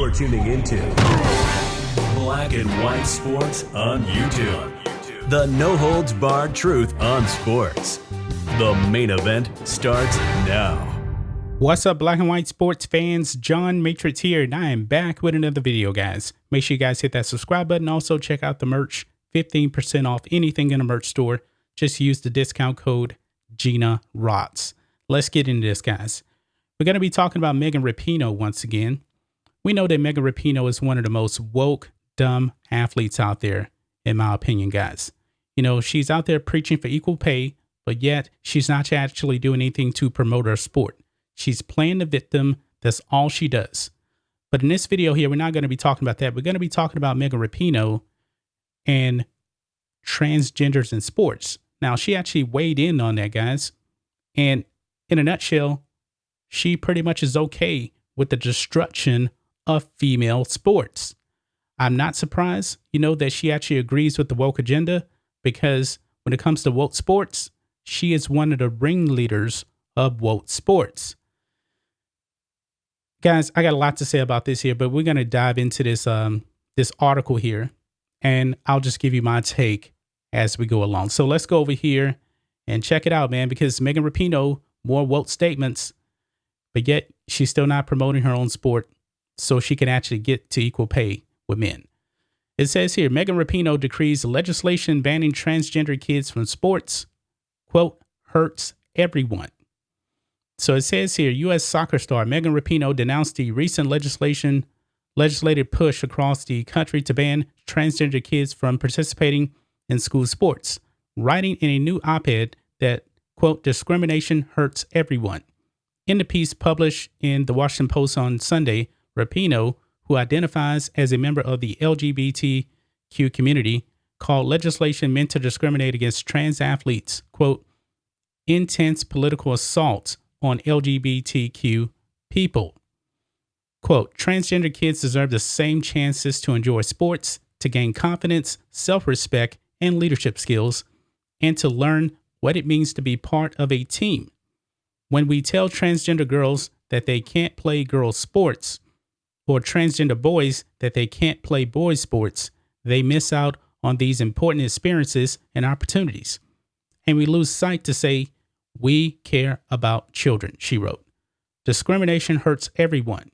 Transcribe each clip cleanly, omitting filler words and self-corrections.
You're tuning into Black and White Sports on YouTube. The no-holds-barred truth on sports. The main event starts now. What's up, Black and White sports fans? John Matrix here, and I am back with another video, guys. Make sure you guys hit that subscribe button. Also, check out the merch. 15% off anything in a merch store. Just use the discount code GinaRots. Let's get into this, guys. We're going to be talking about Megan Rapinoe once again. We know that Megan Rapinoe is one of the most woke, dumb athletes out there, in my opinion, guys. You know, she's out there preaching for equal pay, but yet she's not actually doing anything to promote her sport. She's playing the victim. That's all she does. But in this video here, we're not going to be talking about that. We're going to be talking about Megan Rapinoe and transgenders in sports. Now, she actually weighed in on that, guys. And in a nutshell, she pretty much is okay with the destruction of female sports. I'm not surprised, that she actually agrees with the woke agenda, because when it comes to woke sports, she is one of the ringleaders of woke sports. Guys, I got a lot to say about this here, but we're going to dive into this article here, and I'll just give you my take as we go along. So let's go over here and check it out, man, because Megan Rapinoe, more woke statements, but yet she's still not promoting her own sport so she can actually get to equal pay with men. It says here, Megan Rapinoe decrees legislation banning transgender kids from sports, quote, hurts everyone. So it says here, U.S. soccer star Megan Rapinoe denounced the recent legislative push across the country to ban transgender kids from participating in school sports, writing in a new op-ed that, quote, discrimination hurts everyone. In the piece published in the Washington Post on Sunday, Rapinoe, who identifies as a member of the LGBTQ community, called legislation meant to discriminate against trans athletes, quote, intense political assault on LGBTQ people. Quote, transgender kids deserve the same chances to enjoy sports, to gain confidence, self-respect, and leadership skills, and to learn what it means to be part of a team. When we tell transgender girls that they can't play girls' sports, or transgender boys that they can't play boys' sports, they miss out on these important experiences and opportunities. And we lose sight to say, we care about children, she wrote. Discrimination hurts everyone.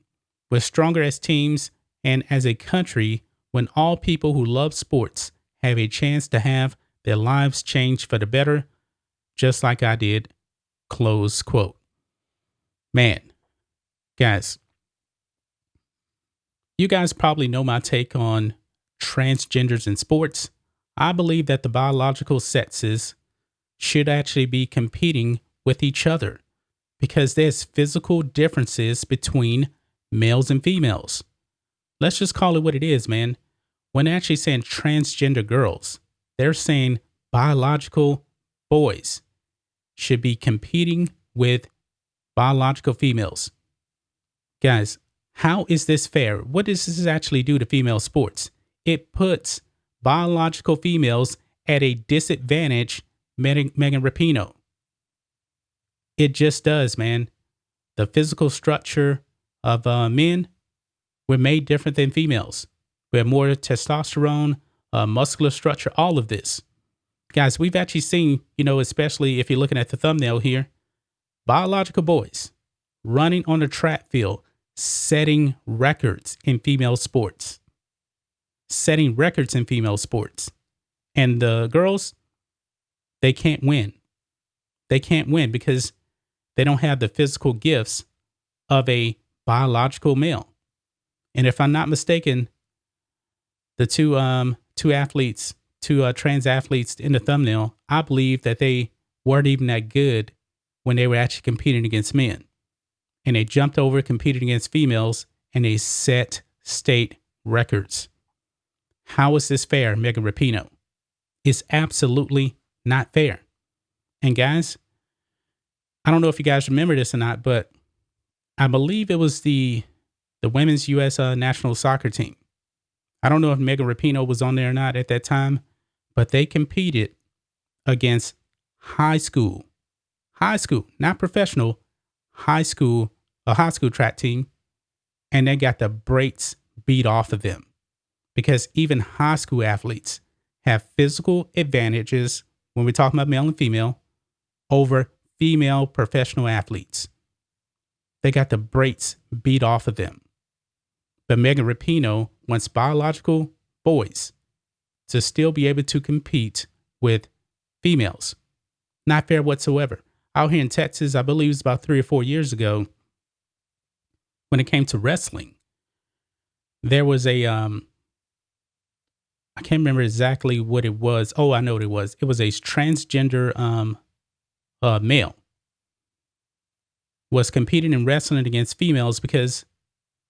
We're stronger as teams and as a country when all people who love sports have a chance to have their lives changed for the better, just like I did, close quote. Man, guys, you guys probably know my take on transgenders in sports. I believe that the biological sexes should actually be competing with each other because there's physical differences between males and females. Let's just call it what it is, man. When they're actually saying transgender girls, they're saying biological boys should be competing with biological females. Guys, how is this fair? What does this actually do to female sports? It puts biological females at a disadvantage, Megan Rapinoe. It just does, man. The physical structure of men, we're made different than females. We have more testosterone, muscular structure, all of this. Guys, we've actually seen, especially if you're looking at the thumbnail here, biological boys running on the track field, setting records in female sports. And the girls, they can't win. They can't win because they don't have the physical gifts of a biological male. And if I'm not mistaken, the two trans athletes in the thumbnail, I believe that they weren't even that good when they were actually competing against men. And they jumped over, competed against females, and they set state records. How is this fair, Megan Rapinoe? It's absolutely not fair. And guys, I don't know if you guys remember this or not, but I believe it was the women's U.S. national soccer team. I don't know if Megan Rapinoe was on there or not at that time, but they competed against high school, not professional, a high school track team, and they got the brakes beat off of them, because even high school athletes have physical advantages when we're talking about male and female over female professional athletes. They got the brakes beat off of them. But Megan Rapinoe wants biological boys to still be able to compete with females. Not fair whatsoever. Out here in Texas, I believe it was about 3 or 4 years ago, when it came to wrestling, there was a, I can't remember exactly what it was. Oh, I know what it was. It was a transgender male was competing in wrestling against females because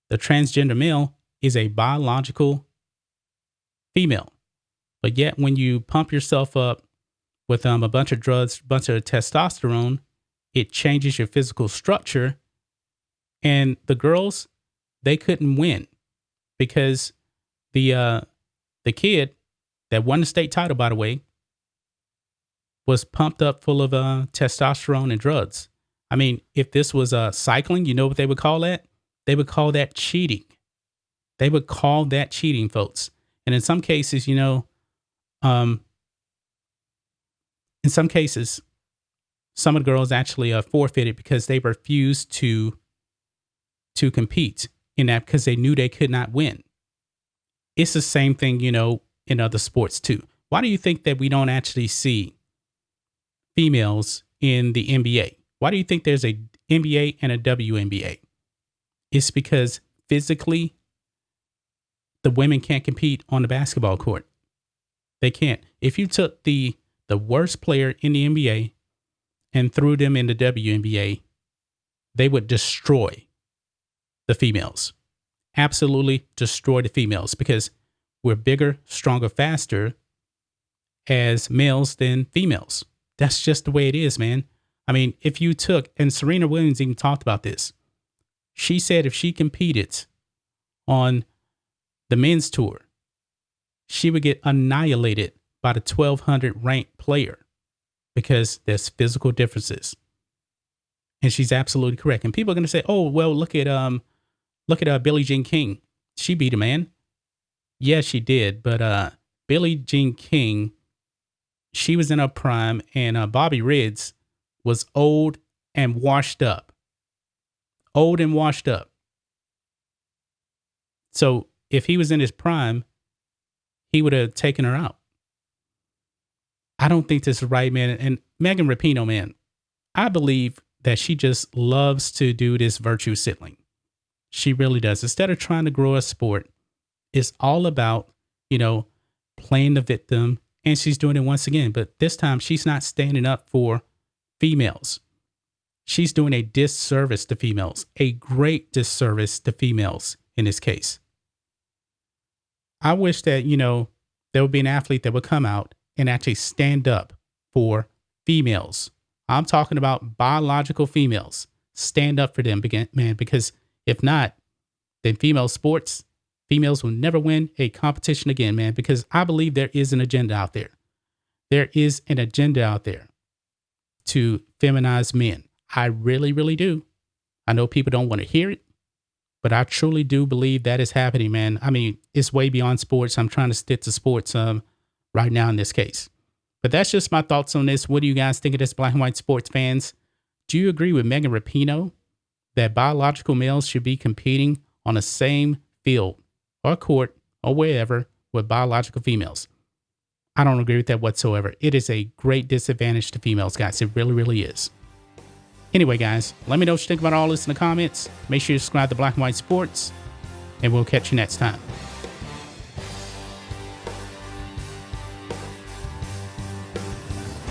the transgender male is a biological female. But yet when you pump yourself up with a bunch of drugs, bunch of testosterone, it changes your physical structure. And the girls, they couldn't win because the kid that won the state title, by the way, was pumped up full of testosterone and drugs. I mean, if this was cycling, you know what they would call that? They would call that cheating. They would call that cheating, folks. And in some cases, you know, in some cases, some of the girls actually forfeited because they refused to compete in that because they knew they could not win. It's the same thing, you know, in other sports too. Why do you think that we don't actually see females in the NBA? Why do you think there's a NBA and a WNBA? It's because physically, the women can't compete on the basketball court. They can't. If you took the worst player in the NBA and threw them in the WNBA, they would destroy the females. Absolutely destroy the females because we're bigger, stronger, faster as males than females. That's just the way it is, man. I mean, if you took, and Serena Williams even talked about this. She said if she competed on the men's tour, she would get annihilated by the 1,200 ranked player because there's physical differences. And she's absolutely correct. And people are going to say, oh, well, look at Billie Jean King. She beat a man. Yeah, she did. But Billie Jean King, she was in her prime, and Bobby Riggs was old and washed up. Old and washed up. So if he was in his prime, he would have taken her out. I don't think this is right, man. And Megan Rapinoe, man, I believe that she just loves to do this virtue signaling. She really does. Instead of trying to grow a sport, it's all about, you know, playing the victim. And she's doing it once again. But this time, she's not standing up for females. She's doing a disservice to females, a great disservice to females in this case. I wish that, you know, there would be an athlete that would come out and actually stand up for females. I'm talking about biological females. Stand up for them, man, because if not, then female sports, females will never win a competition again, man, because I believe there is an agenda out there. There is an agenda out there to feminize men. I really, really do. I know people don't want to hear it, but I truly do believe that is happening, man. I mean, it's way beyond sports. I'm trying to stick to sports right now in this case. But that's just my thoughts on this. What do you guys think of this, black and white sports fans? Do you agree with Megan Rapinoe that biological males should be competing on the same field or court or wherever with biological females? I don't agree with that whatsoever. It is a great disadvantage to females, guys. It really, really is. Anyway, guys, let me know what you think about all this in the comments. Make sure you subscribe to Black and White Sports, and we'll catch you next time.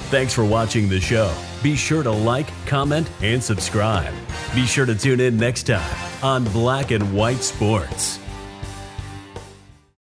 Thanks for watching the show. Be sure to like, comment, and subscribe. Be sure to tune in next time on Black and White Sports.